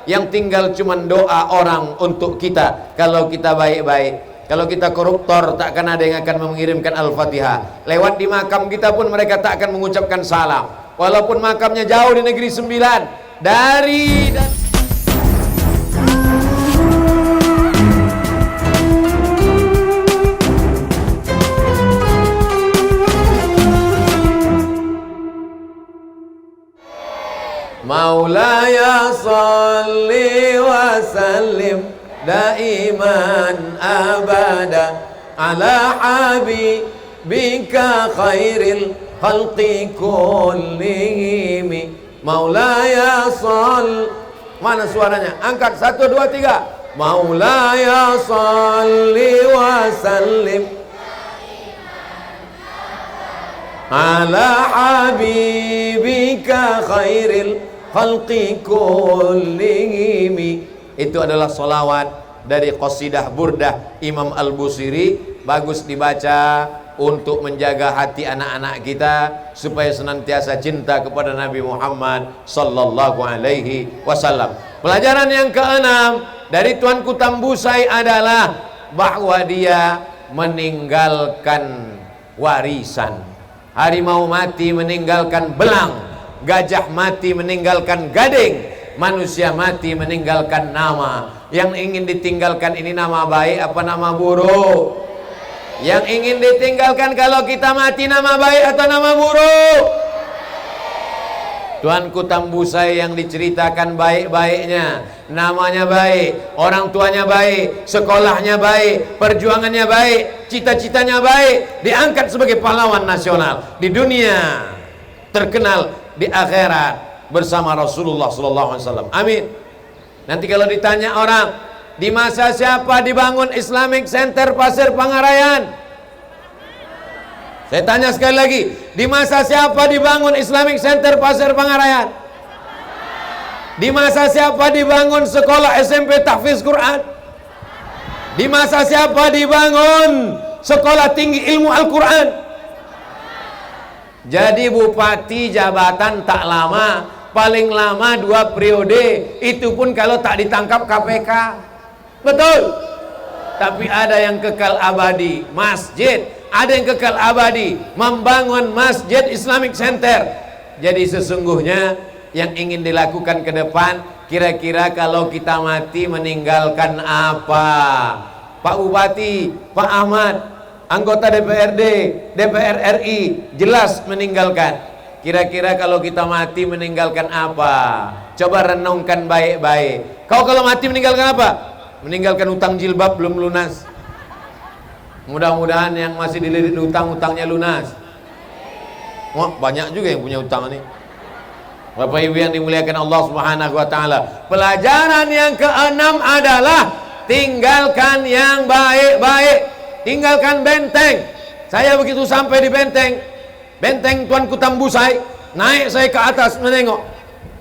Yang tinggal cuman doa orang untuk kita. Kalau kita baik-baik, kalau kita koruptor, tak akan ada yang akan mengirimkan Al-Fatihah. Lewat di makam kita pun mereka tak akan mengucapkan salam, walaupun makamnya jauh di negeri 9 dari Maulaya salli wa sallim daiman abada ala habibika khairil khalqi kullihim. Maulaya salli, mana suaranya? Angkat 1 2 3. Maulaya salli wa sallim ala habibika khairil khalqi kullihim. Itu adalah solawat dari qasidah burdah Imam Al-Busiri. Bagus dibaca untuk menjaga hati anak-anak kita supaya senantiasa cinta kepada Nabi Muhammad sallallahu alaihi wasallam. Pelajaran yang keenam dari Tuanku Tambusai adalah bahwa dia meninggalkan warisan. Harimau mati meninggalkan belang, gajah mati meninggalkan gading, manusia mati meninggalkan nama. Yang ingin ditinggalkan ini nama baik apa nama buruk? Yang ingin ditinggalkan kalau kita mati nama baik atau nama buruk? Tuanku Tambusai yang diceritakan baik-baiknya, namanya baik, orang tuanya baik, sekolahnya baik, perjuangannya baik, cita-citanya baik, diangkat sebagai pahlawan nasional di dunia, terkenal di akhirat bersama Rasulullah SAW. Amin. Nanti kalau ditanya orang, di masa siapa dibangun Islamic Center Pasir Pangarayan? Saya tanya sekali lagi, di masa siapa dibangun Islamic Center Pasir Pangarayan? Di masa siapa dibangun sekolah SMP Tahfiz Quran? Di masa siapa dibangun sekolah tinggi ilmu Al-Quran? Jadi bupati jabatan tak lama, paling lama 2 periode, itu pun kalau tak ditangkap KPK. Betul? Tapi ada yang kekal abadi, masjid. Ada yang kekal abadi, membangun Masjid Islamic Center. Jadi sesungguhnya yang ingin dilakukan ke depan, kira-kira kalau kita mati meninggalkan apa? Pak Bupati, Pak Ahmad, anggota DPRD, DPR RI, jelas meninggalkan. Kira-kira kalau kita mati meninggalkan apa? Coba renungkan baik-baik. Kau kalau mati meninggalkan apa? Meninggalkan utang jilbab belum lunas. Mudah-mudahan yang masih dililit utang, utangnya lunas. Wah, banyak juga yang punya utang nih. Bapak Ibu yang dimuliakan Allah Subhanahu wa taala. Pelajaran yang keenam adalah tinggalkan yang baik-baik. Tinggalkan benteng. Saya begitu sampai di benteng Tuanku Tambusai, naik saya ke atas menengok.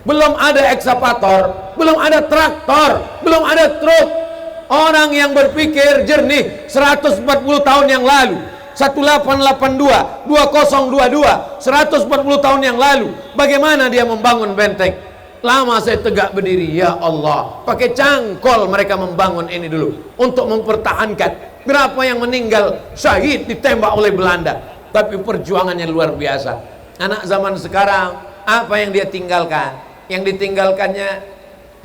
Belum ada ekskavator, belum ada traktor, belum ada truk. Orang yang berpikir jernih 140 tahun yang lalu, 1882, 2022, 140 tahun yang lalu, bagaimana dia membangun benteng? Lama saya tegak berdiri, ya Allah, pakai cangkol mereka membangun ini dulu untuk mempertahankan. Berapa yang meninggal syahid ditembak oleh Belanda, tapi perjuangannya luar biasa. Anak zaman sekarang, apa yang dia tinggalkan? Yang ditinggalkannya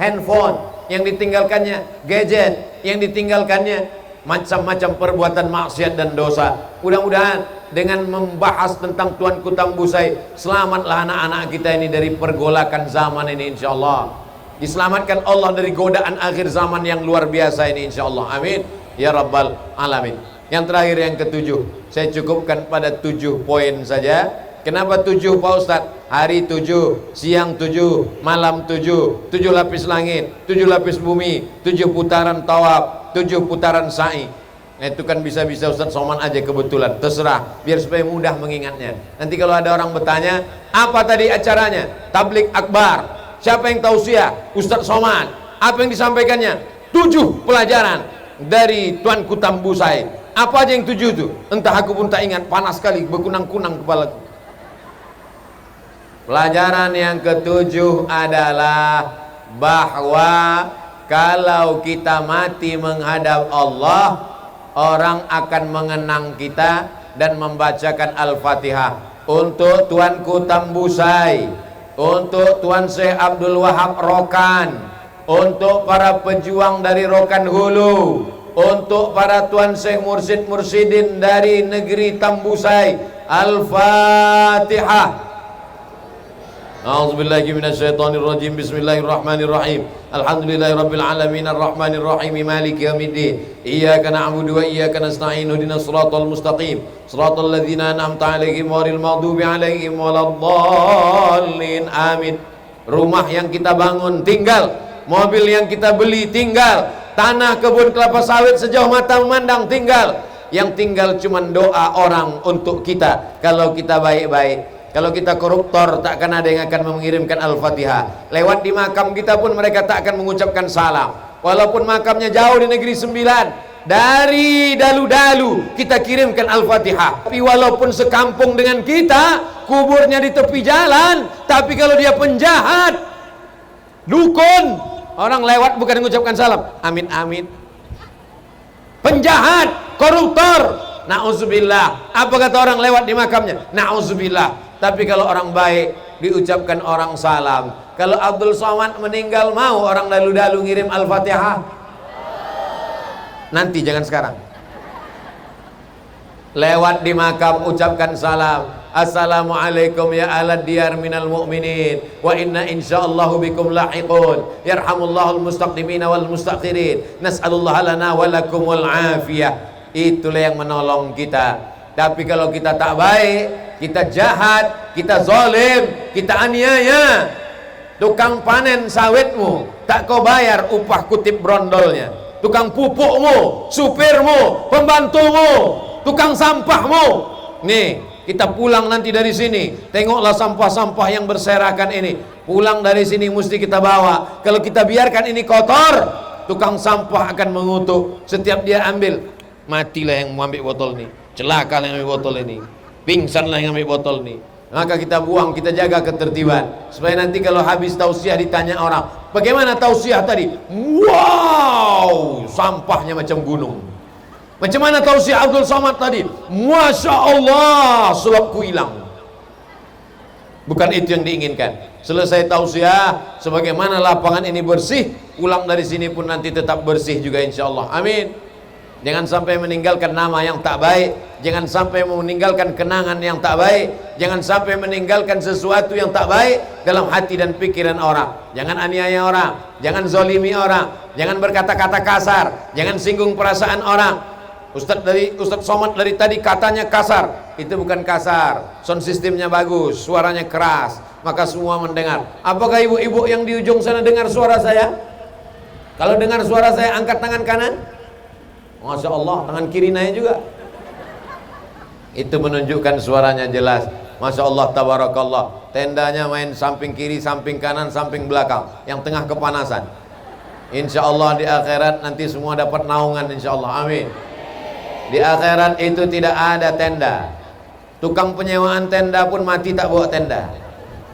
handphone, yang ditinggalkannya gadget, yang ditinggalkannya macam-macam perbuatan maksiat dan dosa. Mudah-mudahan dengan membahas tentang Tuanku Tambusai, selamatlah anak-anak kita ini dari pergolakan zaman ini, insyaallah. Diselamatkan Allah dari godaan akhir zaman yang luar biasa ini, insyaallah. Amin ya rabbal alamin. Yang terakhir, yang ketujuh, saya cukupkan pada 7 poin saja. Kenapa 7 Pak Ustadz? Hari 7, siang 7, malam 7, 7 lapis langit, 7 lapis bumi, 7 putaran tawaf, 7 putaran sa'i. Nah, itu kan bisa-bisa Ustadz Somad aja kebetulan, terserah, biar supaya mudah mengingatnya. Nanti kalau ada orang bertanya, apa tadi acaranya? Tablik akbar. Siapa yang tausiah? Ustadz Somad. Apa yang disampaikannya? 7 pelajaran dari Tuanku Tambusai. Apa aja yang 7 itu? Entah aku pun tak ingat, panas sekali, berkunang-kunang kepalaku. Pelajaran yang ketujuh adalah bahwa kalau kita mati menghadap Allah, orang akan mengenang kita dan membacakan Al-Fatihah. Untuk Tuanku Tambusai, untuk Tuan Syekh Abdul Wahab Rokan, untuk para pejuang dari Rokan Hulu, untuk para Tuan Syekh Mursyid-Mursyidin dari negeri Tambusai. Al-Fatihah. A'udzubillahi minasyaitonirrajim. Bismillahirrahmanirrahim. Alhamdulillahirabbil alamin arrahmanir rahim maliki yaumiddin. Iyyaka na'budu wa iyyaka nasta'in. Ihdinas siratal mustaqim. Shiratal ladzina an'amta 'alaihim ghairil maghdubi 'alaihim waladdallin. Amin. Rumah yang kita bangun tinggal, mobil yang kita beli tinggal, tanah kebun kelapa sawit sejauh mata memandang tinggal. Yang tinggal cuma doa orang untuk kita. Kalau kita baik-baik. Kalau kita koruptor, tak akan ada yang akan mengirimkan Al-Fatihah. Lewat di makam kita pun mereka tak akan mengucapkan salam. Walaupun makamnya jauh di negeri 9, dari dalu-dalu kita kirimkan Al-Fatihah. Tapi walaupun sekampung dengan kita, kuburnya di tepi jalan, tapi kalau dia penjahat, dukun, orang lewat bukan mengucapkan salam, amin amin. Penjahat, koruptor, na'udzubillah. Apa kata orang lewat di makamnya? Na'udzubillah. Tapi kalau orang baik diucapkan orang salam. Kalau Abdul Somad meninggal, mau orang dalu-dalu ngirim Al-Fatihah? Nanti, jangan sekarang. Lewat di makam ucapkan salam. Assalamualaikum ya alad diyar minal mu'minin wa inna insyaallahu bikum lahiqun. Yarhamullahul mustaqdimina wal mustakhirin. Nas'alullaha lana wa lakum wal afiyah. Itulah yang menolong kita. Tapi kalau kita tak baik, kita jahat, kita zalim, kita aniaya, tukang panen sawitmu tak kau bayar upah kutip brondolnya, tukang pupukmu, supirmu, pembantumu, tukang sampahmu. Nih, kita pulang nanti dari sini, tengoklah sampah-sampah yang berserakan ini. Pulang dari sini mesti kita bawa. Kalau kita biarkan ini kotor, tukang sampah akan mengutuk. Setiap dia ambil, matilah yang mengambil botol ini, celakalah yang ambil botol ini, pingsanlah yang ambil botol ini. Maka kita buang, kita jaga ketertiban, supaya nanti kalau habis tausiah ditanya orang, bagaimana tausiah tadi? Wow, sampahnya macam gunung. Macam mana tausiah Abdul Somad tadi? Masya Allah, sulapku hilang. Bukan itu yang diinginkan. Selesai tausiah, sebagaimana lapangan ini bersih, pulang dari sini pun nanti tetap bersih juga insya Allah. Amin. Jangan sampai meninggalkan nama yang tak baik, jangan sampai meninggalkan kenangan yang tak baik, jangan sampai meninggalkan sesuatu yang tak baik dalam hati dan pikiran orang. Jangan aniaya orang, jangan zolimi orang, jangan berkata-kata kasar, jangan singgung perasaan orang. Ustadz Somad dari tadi katanya kasar, itu bukan kasar, sound systemnya bagus, suaranya keras, maka semua mendengar. Apakah ibu-ibu yang di ujung sana dengar suara saya? Kalau dengar suara saya angkat tangan kanan. Masya Allah, tangan kiri naik juga. Itu menunjukkan suaranya jelas. Masya Allah, tabarakallah. Tendanya main samping kiri, samping kanan, samping belakang. Yang tengah kepanasan. Insya Allah di akhirat nanti semua dapat naungan insya Allah. Amin. Di akhirat itu tidak ada tenda. Tukang penyewaan tenda pun mati tak bawa tenda.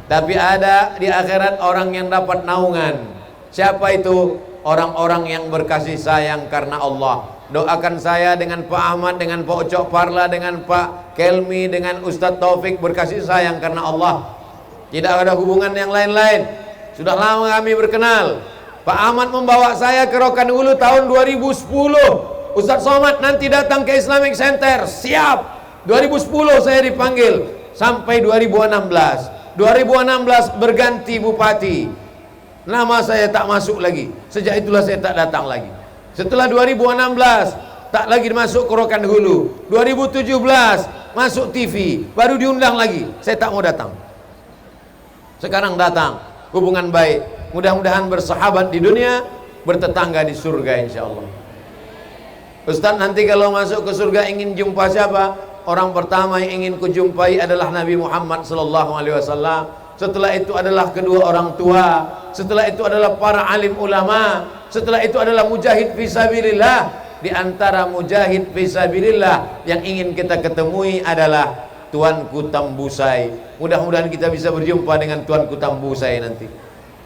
Tapi ada di akhirat orang yang dapat naungan. Siapa itu? Orang-orang yang berkasih sayang karena Allah. Doakan saya dengan Pak Ahmad, dengan Pak Ucok Parla, dengan Pak Kelmi, dengan Ustadz Taufik berkasih sayang karena Allah. Tidak ada hubungan yang lain-lain. Sudah lama kami berkenal. Pak Ahmad membawa saya ke Rokan Hulu tahun 2010. Ustadz Somad nanti datang ke Islamic Center. Siap. 2010 saya dipanggil sampai 2016. 2016 berganti bupati. Nama saya tak masuk lagi. Sejak itulah saya tak datang lagi. Setelah 2016 tak lagi masuk ke Rokan Hulu. 2017 masuk TV, baru diundang lagi. Saya tak mau datang. Sekarang datang. Hubungan baik. Mudah-mudahan bersahabat di dunia, bertetangga di surga insya Allah. Ustaz, nanti kalau masuk ke surga ingin jumpa siapa? Orang pertama yang ingin kujumpai adalah Nabi Muhammad SAW. Setelah itu adalah kedua orang tua. Setelah itu adalah para alim ulama. Setelah itu adalah mujahid fisabilillah. Di antara mujahid fisabilillah yang ingin kita ketemui adalah Tuanku Tambusai. Mudah-mudahan kita bisa berjumpa dengan Tuanku Tambusai nanti.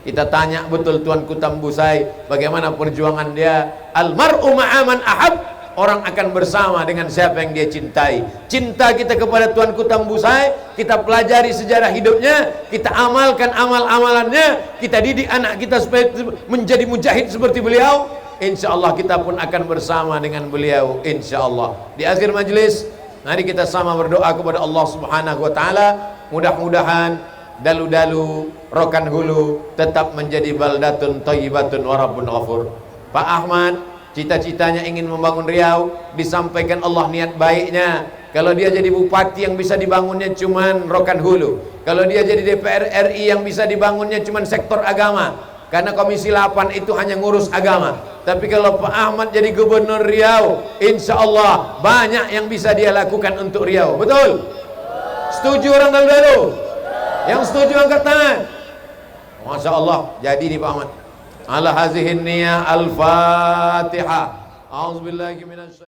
Kita tanya betul Tuanku Tambusai, bagaimana perjuangan dia. Almar'u ma'aman ahab, orang akan bersama dengan siapa yang dia cintai. Cinta kita kepada Tuanku Tambusai, kita pelajari sejarah hidupnya, kita amalkan amal-amalannya, kita didik anak kita supaya menjadi mujahid seperti beliau. Insya Allah kita pun akan bersama dengan beliau, insya Allah. Di akhir majlis, mari kita sama berdoa kepada Allah Subhanahu wa Ta'ala. Mudah-mudahan dalu-dalu Rokan Hulu tetap menjadi baldatun thayyibatun wa rabbun ghafur. Pak Ahmad cita-citanya ingin membangun Riau, disampaikan Allah niat baiknya. Kalau dia jadi bupati, yang bisa dibangunnya cuman Rokan Hulu. Kalau dia jadi DPR RI, yang bisa dibangunnya cuman sektor agama, karena Komisi 8 itu hanya ngurus agama. Tapi kalau Pak Ahmad jadi gubernur Riau, insya Allah banyak yang bisa dia lakukan untuk Riau. Betul? Setuju orang dalu-dalu? Yang setuju angkat tangan. Masya Allah, jadi nih Pak Ahmad. Ala hazihin niyah al-Fatihah. A'udzubillahi minasy